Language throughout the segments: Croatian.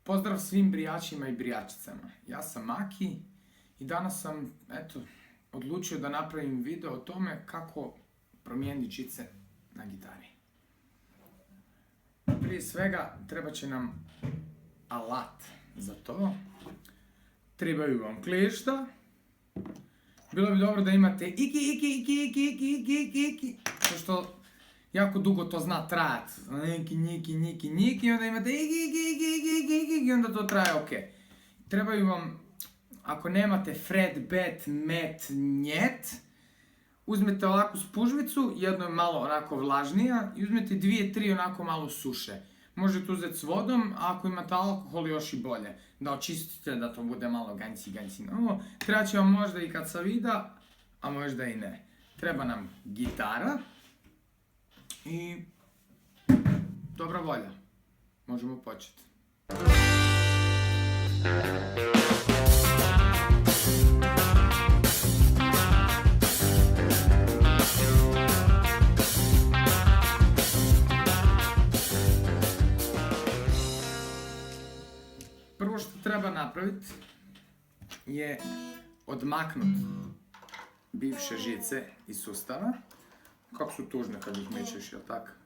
Pozdrav svim brijačima i brijačicama. Ja sam Maki i danas sam, odlučio da napravim video o tome kako promijeniti žice na gitari. Prije svega treba će nam alat za to. Trebaju vam klišta. Bilo bi dobro da imate iki, što jako dugo to zna trajat. Njiki, i onda imate iki, i onda to traje ok. Trebaju vam, ako nemate fret, bet, met, njet, uzmete ovakvu spužvicu, jedno je malo onako vlažnija i uzmete 2-3 onako malo suše. Možete uzeti s vodom, a ako imate alkohol još i bolje. Da očistite da to bude malo ganci. Ovo treba će vam možda i kad savida, a možda i ne. Treba nam gitara i dobra volja. Možemo početi. Prvo što treba napraviti je odmaknuti bivše žice iz sustava. Kako su tužne kad ih mečeš, jel tak?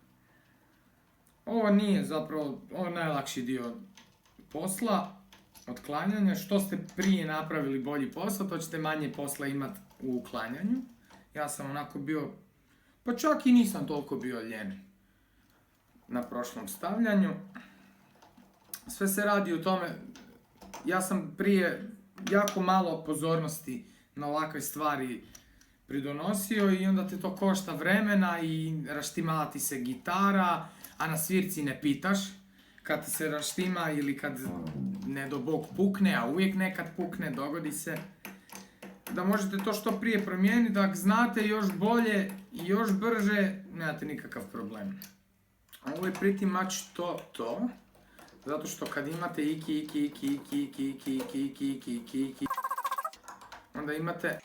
Ovo nije zapravo, ovo je najlakši dio posla, otklanjanja. Što ste prije napravili bolji posao, to ćete manje posla imati u uklanjanju. Ja sam onako bio, pa čak i nisam toliko bio ljen na prošlom stavljanju. Sve se radi o tome, ja sam prije jako malo pozornosti na ovakve stvari pridonosio i onda te to košta vremena i raštimala ti se gitara, a na svirci ne pitaš kad ti se raštima ili kad ne do Bog pukne, a uvijek nekad pukne, dogodi se. Da možete to što prije promijeniti, da znate još bolje i još brže, nemate nikakav problem. Ovo je pretty much to. Zato što kad imate iki, onda imate...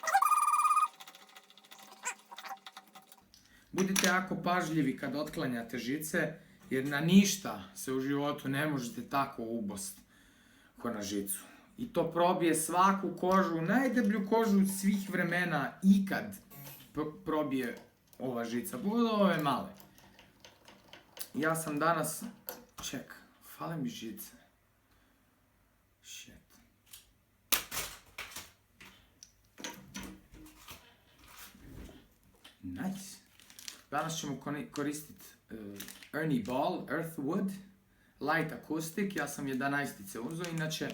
Budite jako pažljivi kad otklanjate žice, jer na ništa se u životu ne možete tako ubost ko na žicu. I to probije svaku kožu, najdeblju kožu svih vremena ikad probije ova žica, pogotovo ove male. Ja sam danas... Fale mi žice. Shit. Nice. Danas ćemo koristiti Ernie Ball, Earthwood, Light Acoustic. Ja sam 11-ice uzeo, inače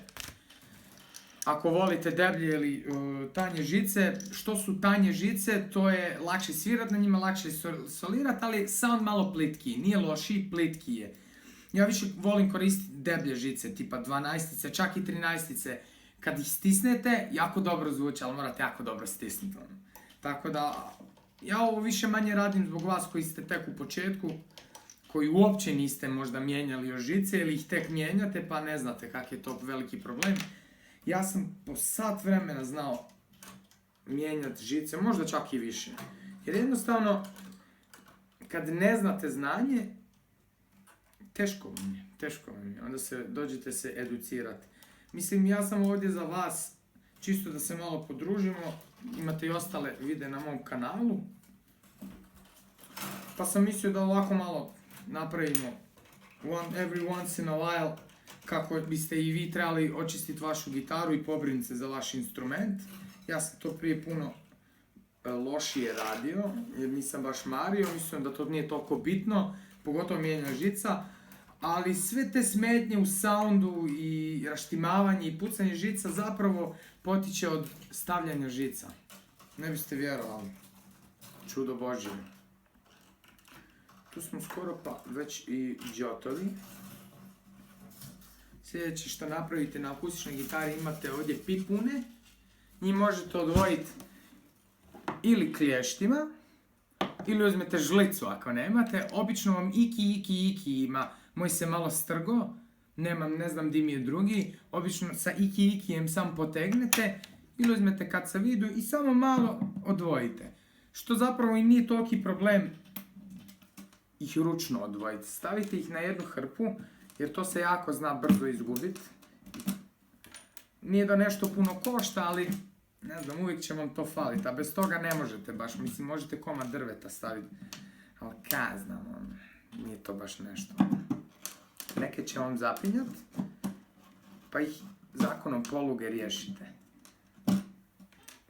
ako volite deblje ili tanje žice, što su tanje žice, to je lakše svirat na njima, lakše solirat, ali sound malo plitkiji. Nije loši, plitkiji je. Ja više volim koristiti deblje žice, tipa 12-ice, čak i 13-ice. Kad ih stisnete, jako dobro zvuče, ali morate jako dobro stisniti. Tako da, ja ovo više manje radim zbog vas koji ste tek u početku, koji uopće niste možda mijenjali još žice ili ih tek mijenjate pa ne znate kak je to veliki problem. Ja sam po sat vremena znao mijenjati žice, možda čak i više. Jer jednostavno, kad ne znate znanje, teško vam je, onda dođete se educirati. Mislim, ja sam ovdje za vas, čisto da se malo podružimo, imate i ostale videe na mom kanalu. Pa sam mislio da ovako malo napravimo every once in a while, kako biste i vi trebali očistiti vašu gitaru i pobrinuti se za vaš instrument. Ja sam to prije puno lošije radio, jer nisam baš mario, mislim da to nije toliko bitno, pogotovo mijenjanje žica. Ali sve te smetnje u soundu i raštimavanje i pucanje žica zapravo potiče od stavljanja žica. Ne biste vjerovali. Čudo Božje. Tu smo skoro pa već i gotovi. Sljedeće što napravite na akustičnoj gitari, imate ovdje pipune. Njih možete odvojiti ili klještima, ili uzmete žlicu ako nemate. Obično vam iki ima. Moj se malo strgo, ne znam di mi je drugi. Obično sa ikijem sam potegnete ili uzmete kad se vidu i samo malo odvojite. Što zapravo i nije toliki problem ih ručno odvojiti. Stavite ih na jednu hrpu jer to se jako zna brzo izgubiti. Nije da nešto puno košta, ali ne znam, uvijek će vam to faliti, a bez toga ne možete baš, mislim, možete komad drveta staviti, ali kaj znam, nije to baš nešto. Neke će vam zapinjat, pa ih zakonom poluge riješite.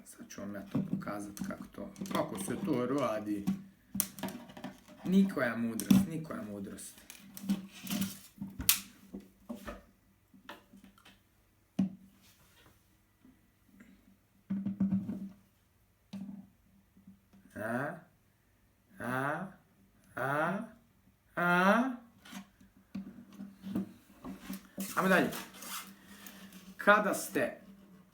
Sad ću vam ja to pokazati kako se to radi. Nikoja mudrost. Ajmo dalje. Kada ste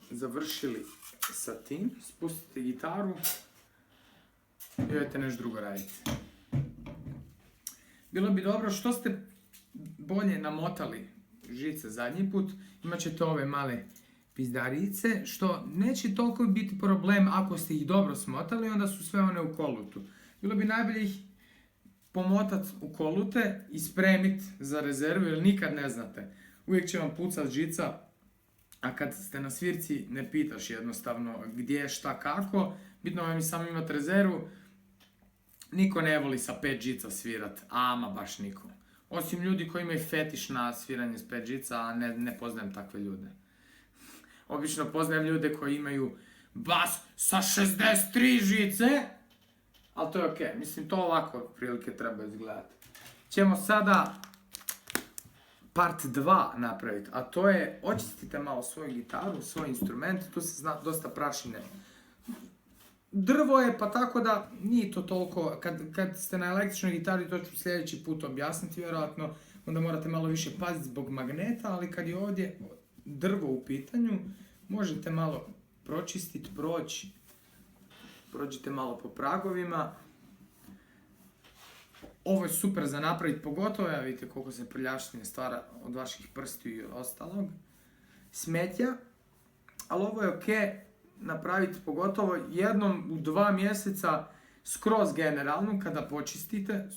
završili sa tim, spustite gitaru i idete nešto drugo raditi. Bilo bi dobro što ste bolje namotali žice zadnji put, imat ćete ove male pizdarice, što neće toliko biti problem ako ste ih dobro smotali, onda su sve one u kolutu. Bilo bi najbolje ih pomotat u kolute i spremit za rezervu, jer nikad ne znate. Uvijek će vam pucat žica, a kad ste na svirci ne pitaš jednostavno gdje, šta, kako. Bitno vam je samo imat rezervu. Niko ne voli sa 5 žica svirat, ama baš niko. Osim ljudi koji imaju fetiš na sviranje s 5 žica, a ne poznajem takve ljude. Obično poznajem ljude koji imaju bas sa 63 žice, ali to je okej. Mislim, to ovako prilike treba izgledati. Ćemo sada part 2 napraviti, a to je očistite malo svoju gitaru, svoj instrument, tu se zna dosta prašine. Drvo je, pa tako da nije to toliko, kad ste na električnoj gitari, to ću sljedeći put objasniti vjerojatno, onda morate malo više paziti zbog magneta, ali kad je ovdje drvo u pitanju, možete malo pročistiti, prođite malo po pragovima. Ovo je super za napraviti, pogotovo, ja vidite koliko se prljavštine stvara od vaših prstiju i ostalog smetja, ali ovo je okej napraviti pogotovo jednom u 2 mjeseca skroz generalno kada počistite.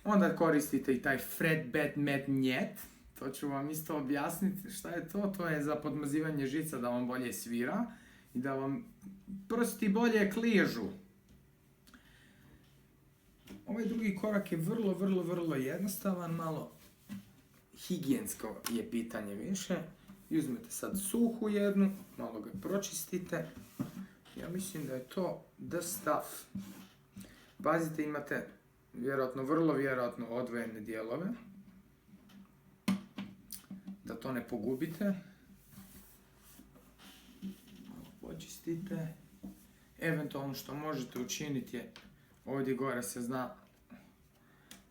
Onda koristite i taj fretbed magnet, to ću vam isto objasniti šta je to. To je za podmazivanje žica da vam bolje svira i da vam prsti bolje kližu. Ovaj drugi korak je vrlo jednostavan, malo higijensko je pitanje više. I uzmete sad suhu jednu, malo ga pročistite. Ja mislim da je to the stuff. Pazite, imate vrlo vjerojatno odvojene dijelove. Da to ne pogubite. Malo počistite. Eventualno što možete učiniti je, ovdje gore se zna,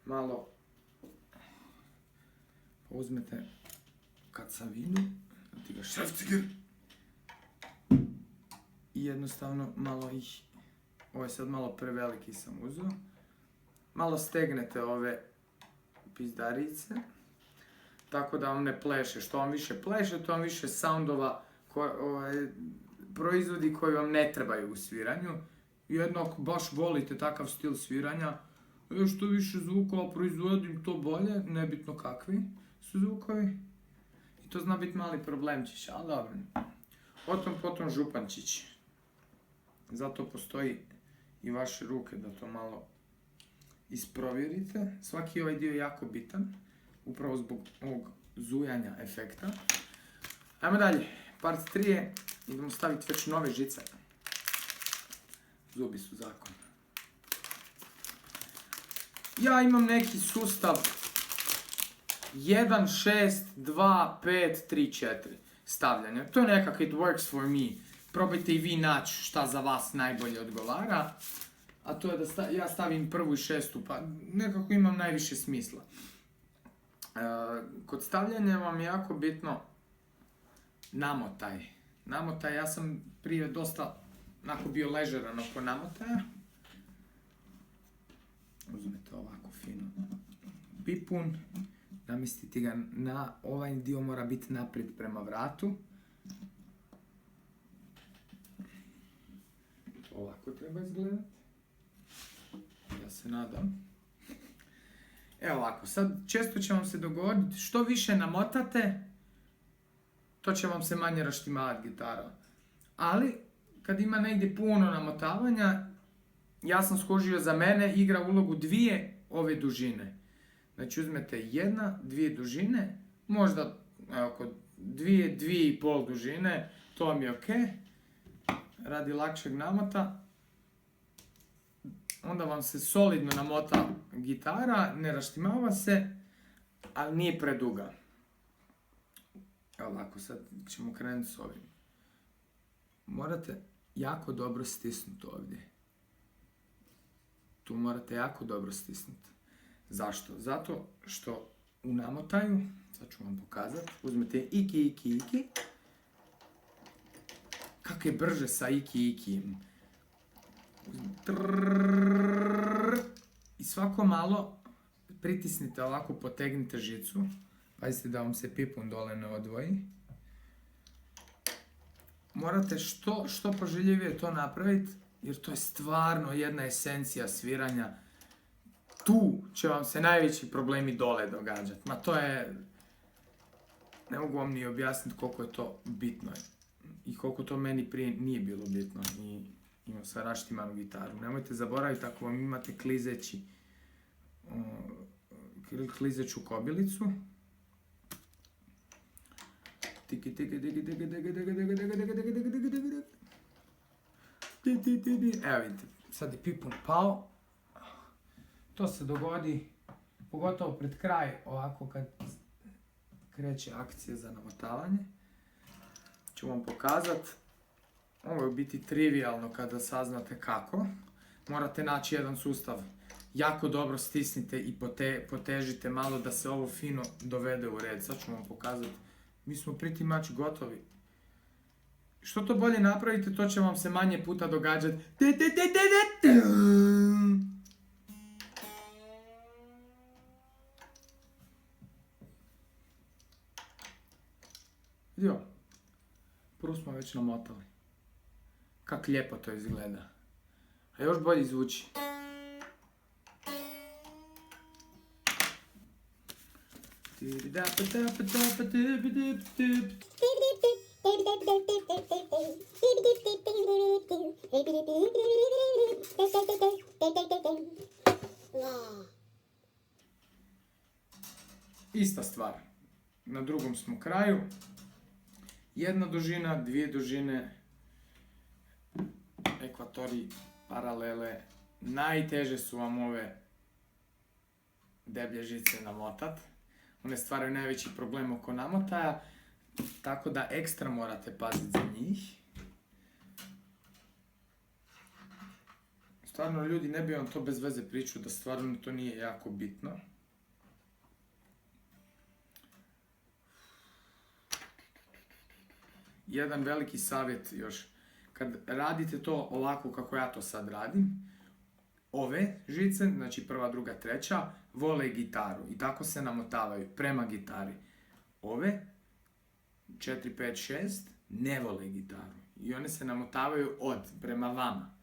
malo uzmete kacavinu, i jednostavno malo ih, ovo je sad malo preveliki sam uzeo, malo stegnete ove pizdarice, tako da vam ne pleše. Što vam više pleše, to vam više soundova proizvodi koji vam ne trebaju u sviranju. Jedno, ako baš volite takav stil sviranja, što više zvukova proizvodim, to bolje, nebitno kakvi su zvukovi. I to zna biti mali problemčić, ali dobro. Potom župančić. Zato postoji i vaše ruke da to malo isprovjerite. Svaki ovaj dio je jako bitan, upravo zbog ovog zujanja efekta. Ajmo dalje. Part 3 je, idemo staviti već nove žice. Zubi su zakon. Ja imam neki sustav 1, 6, 2, 5, 3, 4 stavljanja. To je nekako it works for me. Probajte i vi naći šta za vas najbolje odgovara. A to je da ja stavim 1. i 6, pa nekako imam najviše smisla. Kod stavljanja vam je jako bitno namotaj. Ja sam prije dosta bio ležeran oko namotaja. Uzmete ovako fino pipun, namestite ga na ovaj dio, mora biti naprijed prema vratu. Ovako treba izgledati. Ja se nadam. Evo ovako, sad često će vam se dogoditi, što više namotate, to će vam se manje raštimavati gitara. Ali, kad ima negdje puno namotavanja, ja sam skužio za mene igra ulogu dvije ove dužine. Znači uzmete dvije dužine, možda oko dvije i pol dužine, to vam je ok, radi lakšeg namota. Onda vam se solidno namota gitara, ne raštimava se, ali nije preduga. Evo ovako, sad ćemo krenuti s ovim. Morate jako dobro stisnuti ovdje. Tu morate jako dobro stisnuti. Zašto? Zato što u namotaju, sad ću vam pokazati, uzmete iki. Kako je brže sa iki. I svako malo pritisnite ovako, potegnite žicu. Pazite da vam se pipun dole ne odvoji. Morate što poželjivije to napraviti, jer to je stvarno jedna esencija sviranja. Tu će vam se najveći problemi dole događati. Ma to je... Ne mogu vam ni objasniti koliko je to bitno. I koliko to meni prije nije bilo bitno. I imam sve raštimanu gitaru. Nemojte zaboraviti ako vam imate klizeću kobilicu. Evo vidite, sad je pipun pao. To se dogodi, pogotovo pred kraj, ovako kad kreće akcija za namotavanje. Ću vam pokazati. Ovo je u biti trivialno kada saznate kako. Morate naći jedan sustav. Jako dobro stisnite i potežite malo da se ovo fino dovede u red. Sad ću vam pokazati. Mi smo pretty much gotovi. Što to bolje napravite, to će vam se manje puta događati. Jo, prvo smo već namotali. Kak lijepo to izgleda. A još bolje zvuči. Ista stvar. Na drugom smo kraju. Jedna dužina, dvije dužine, ekvatori, paralele. Najteže su vam ove deblje žice namotat. One stvaraju najveći problem oko namotaja, tako da ekstra morate paziti za njih. Stvarno ljudi, ne bi vam to bez veze pričao da stvarno to nije jako bitno. Jedan veliki savjet još, kad radite to ovako kako ja to sad radim, ove žice, znači prva, druga, treća, vole gitaru i tako se namotavaju prema gitari. Ove, 4, 5, 6, ne vole gitaru i one se namotavaju prema vama.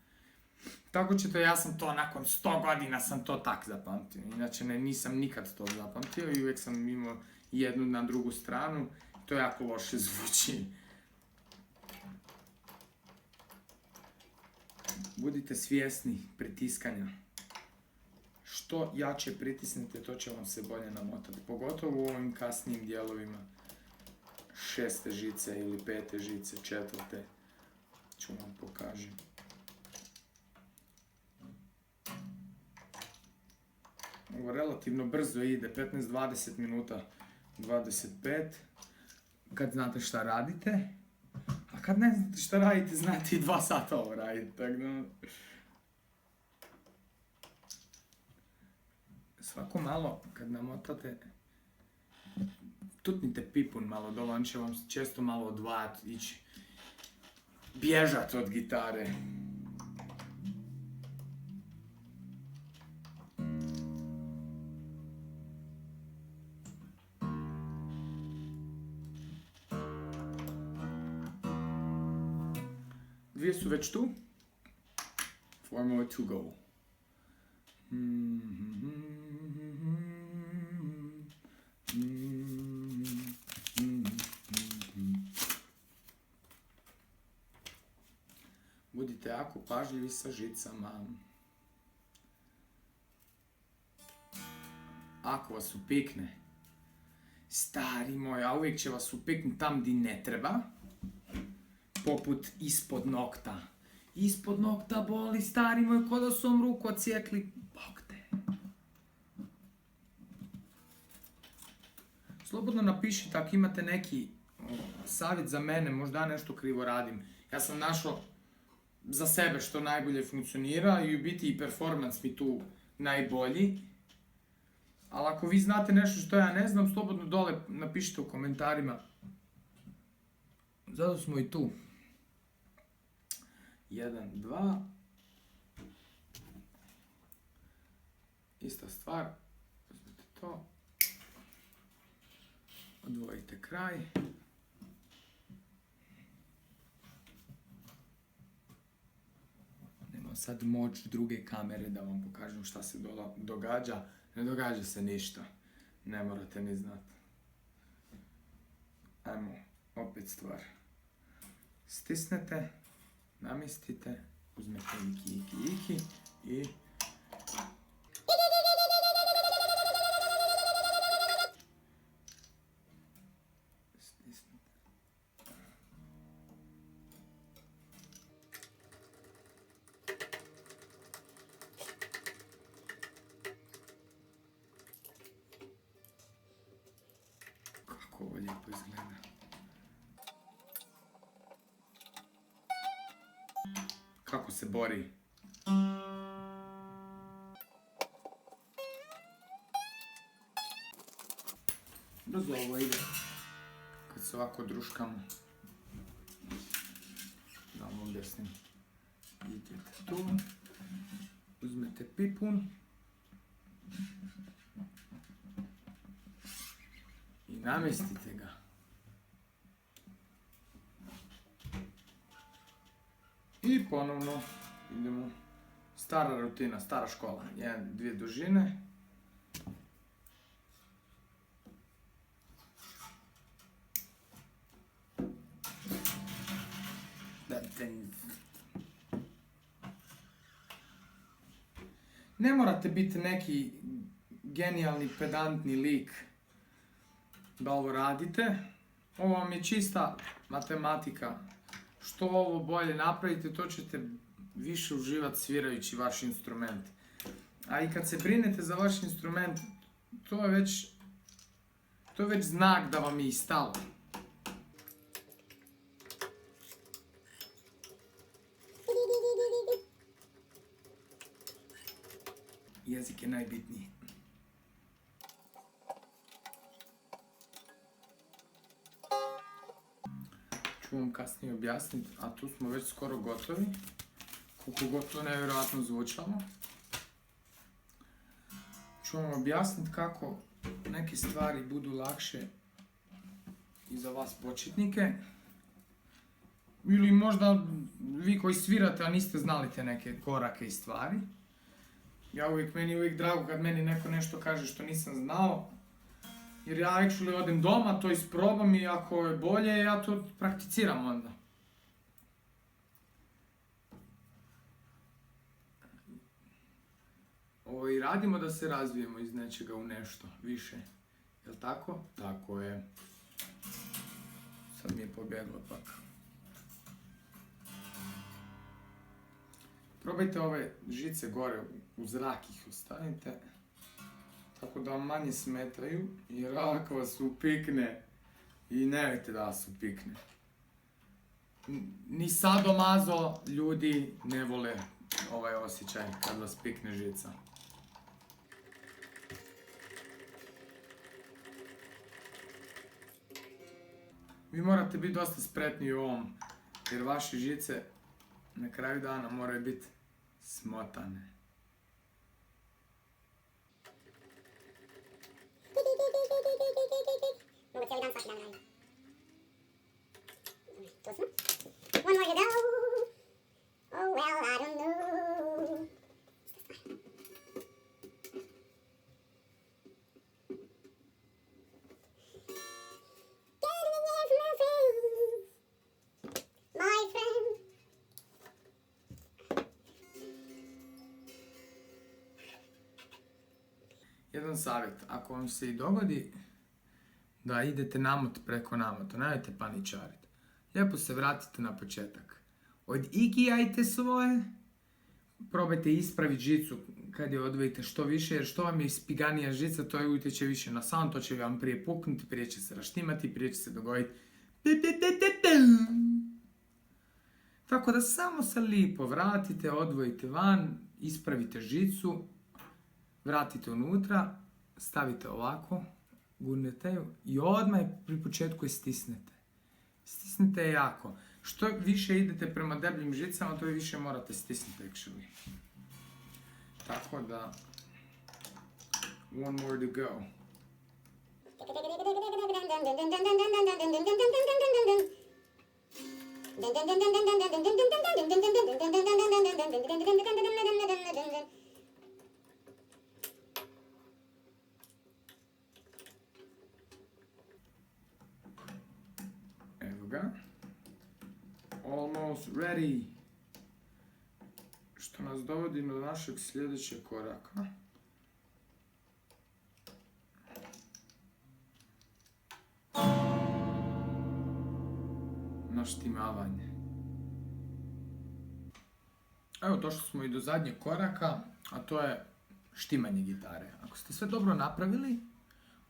Tako ćete, ja sam to nakon 100 godina sam to tak zapamtio. Inače nisam nikad to zapamtio i uvijek sam imao jednu na drugu stranu. To jako loše zvuči. Budite svjesni pritiskanja. Što jače pritisnete, to će vam se bolje namotati. Pogotovo u ovim kasnijim dijelovima. 6. žice ili 5. žice, 4. Ću vam pokažem. Ovo relativno brzo ide, 15-20 minuta, 25. Kad znate šta radite. A kad ne znate šta radite, znate i 2 sata ovo radite, tako da... Svako malo, kad namotate, tutnite pipun malo dole, on će vam često malo odvajati, ići, bježati od gitare. Dvije su već tu. 4 more to go. jako pažljivi sa žicama. Ako vas upikne, stari moj, a uvijek će vas upiknuti tam gdje ne treba, poput ispod nokta. Ispod nokta boli, stari moj, ko da su vam ruku odsjekli, bog te. Slobodno napišite ako imate neki savjet za mene, možda ja nešto krivo radim. Ja sam našao za sebe što najbolje funkcionira i u biti i performans mi tu najbolji. Ali ako vi znate nešto što ja ne znam, slobodno dole napišite u komentarima. Zato smo i tu. 1, 2. Ista stvar. Uzmite to. Odvojite kraj. Nemam sad moć druge kamere da vam pokažem šta se događa. Ne događa se ništa. Ne morate ni znati. Ajmo, opet stvar. Stisnete, namjestite, uzmete iki i... Kako ovo lijepo izgleda. Kako se bori. Brzo ovo ide. Kad se ovako druškamo. Da vam objasnim. Idete tu. Uzmete pipun. I namjestite ga. I ponovno idemo. Stara rutina, stara škola. 1, 2 dužine. Ne morate biti neki genijalni, pedantni lik da ovo radite. Ovo vam je čista matematika. Što ovo bolje napravite, to ćete više uživati svirajući vaš instrument. A i kad se brinete za vaš instrument, to je već znak da vam je i stalo. Jezik je najbitniji. Ću vam kasnije objasniti, a tu smo već skoro gotovi. Koliko god to nevjerojatno zvučalo. Ću vam objasniti kako neke stvari budu lakše i za vas početnike. Ili možda vi koji svirate, a niste znali te neke korake i stvari. Meni je uvijek drago kad meni neko nešto kaže što nisam znao. Jer ja actually odem doma, to isprobam i ako je bolje, ja to prakticiram onda. Ovo i radimo da se razvijemo iz nečega u nešto više. Jel' tako? Tako je. Sad mi je pobjeglo pak. Probajte ove žice gore, u zrak ih ostavite. Tako da vam manje smetaju, jer ako vas upikne, i nemojte da vas upikne. Ni sadomazo ljudi ne vole ovaj osjećaj kad vas pikne žica. Vi morate biti dosta spretni u ovom, jer vaše žice na kraju dana moraju biti smotane. Mogu cijeli dan svaki dan raditi. Tu smo. One more to go. Oh well, I don't know. Getting away from my friends. My friend. jedan savjet. Ako vam se i dogodi da idete namot preko namota, nemojte paničariti. Lijepo se vratite na početak. Odigijajte svoje, probajte ispraviti žicu kad je odvojite što više, jer što vam je ispiganija žica, to je utječe više na sound, to će vam prije puknuti, prije će se raštimati, prije će se dogoditi. Tako da samo se lijepo vratite, odvojite van, ispravite žicu, vratite unutra, stavite ovako, gurnete ju i odmah pri početku je stisnete. Stisnite je jako. Što više idete prema debljim žicama, to više morate stisniti actually. Tako da, one more to go. Evo ga. Almost ready. Što nas dovodi do našeg sljedećeg koraka. Naštimavanje. Evo, došli smo i do zadnjeg koraka, a to je štimanje gitare. Ako ste sve dobro napravili,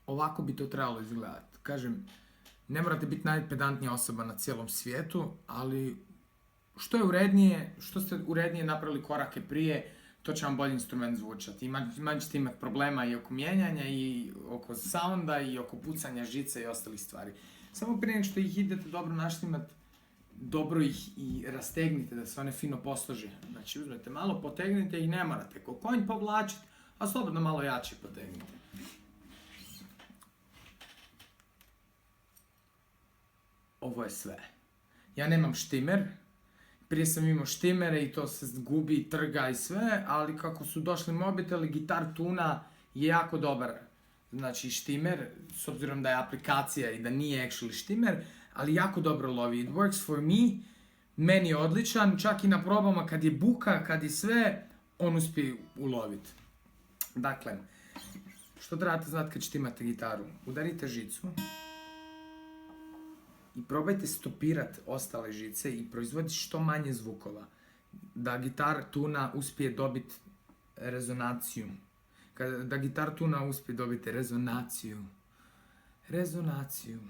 ovako bi to trebalo izgledati. Kažem, ne morate biti najpedantnija osoba na cijelom svijetu, ali što je urednije, što ste urednije napravili korake prije, to će vam bolji instrument zvučati. Manje ćete imati problema i oko mijenjanja, i oko sounda, i oko pucanja žice i ostalih stvari. Samo prije nego što ih idete dobro naštimati, dobro ih i rastegnite da se one fino poslože. Znači uzmete malo, potegnite ih, ne morate ko konj povlačiti, a slobodno malo jače potegnite. Ovo je sve. Ja nemam štimer. Prije sam imao štimere i to se gubi, trga i sve, ali kako su došli mobiteli, Guitar Tuna je jako dobar. Znači štimer, s obzirom da je aplikacija i da nije actually štimer, ali jako dobro lovi. It works for me, meni je odličan, čak i na probama kad je buka, kad je sve, on uspije uloviti. Dakle, što trebate znati kad štimate gitaru? Udarite žicu i probajte stopirati ostale žice i proizvoditi što manje zvukova. Da Guitar Tuna uspije dobiti rezonaciju. Da Guitar Tuna uspije dobiti rezonaciju. Rezonaciju.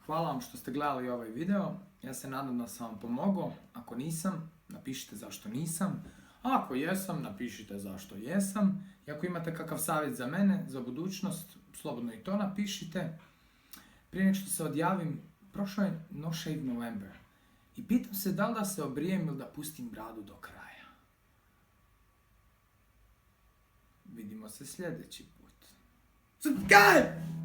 Hvala vam što ste gledali ovaj video, ja se nadam da sam vam pomogao. Ako nisam, napišite zašto nisam. A ako jesam, napišite zašto jesam. I ako imate kakav savjet za mene, za budućnost, slobodno i to napišite. Prije nego što se odjavim, prošao je No Shave November. I pitam se da li da se obrijem ili da pustim bradu do kraja. Vidimo se sljedeći put. Subscribe!